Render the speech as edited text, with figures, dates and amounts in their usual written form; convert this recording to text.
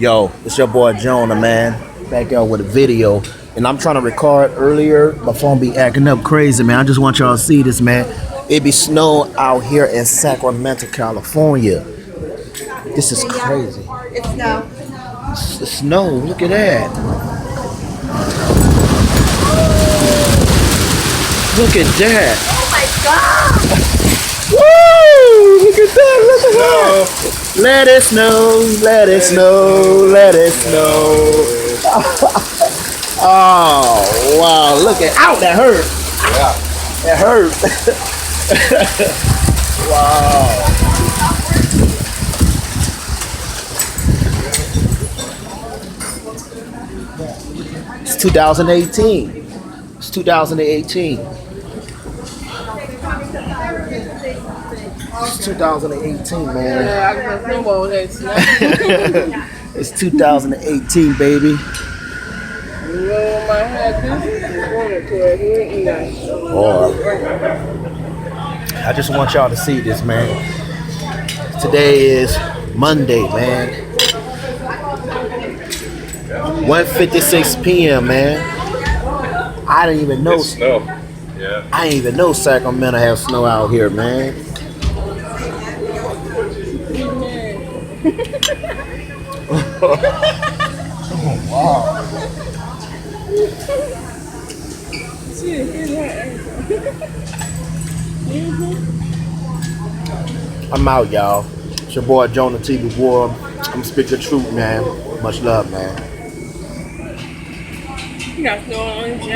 Yo, it's your boy Jonah, man. Back out with a video. And I'm trying to record earlier. My phone be acting up crazy, man. I just want y'all to see this, man. It be snow out here in Sacramento, California. This is crazy. It's snow. It's the snow. Look at that. Look at that. Oh my God! Woo! Look at that. Look at that. Let it snow. Let it snow. Let it snow. Oh, wow. Look at. Ow, that hurt. Yeah. That hurt. Wow. It's 2018. It's 2018. It's 2018, man. It's 2018, baby. Oh, I just want y'all to see this, man. Today is Monday, man. 1:56 p.m., man. I didn't even know. It's snow. Yeah. I didn't even know Sacramento has snow out here, man. Oh, wow. I'm out, y'all. It's your boy JONAHTWWAR. I'm speaking the truth, man. Much love, man. You got snow on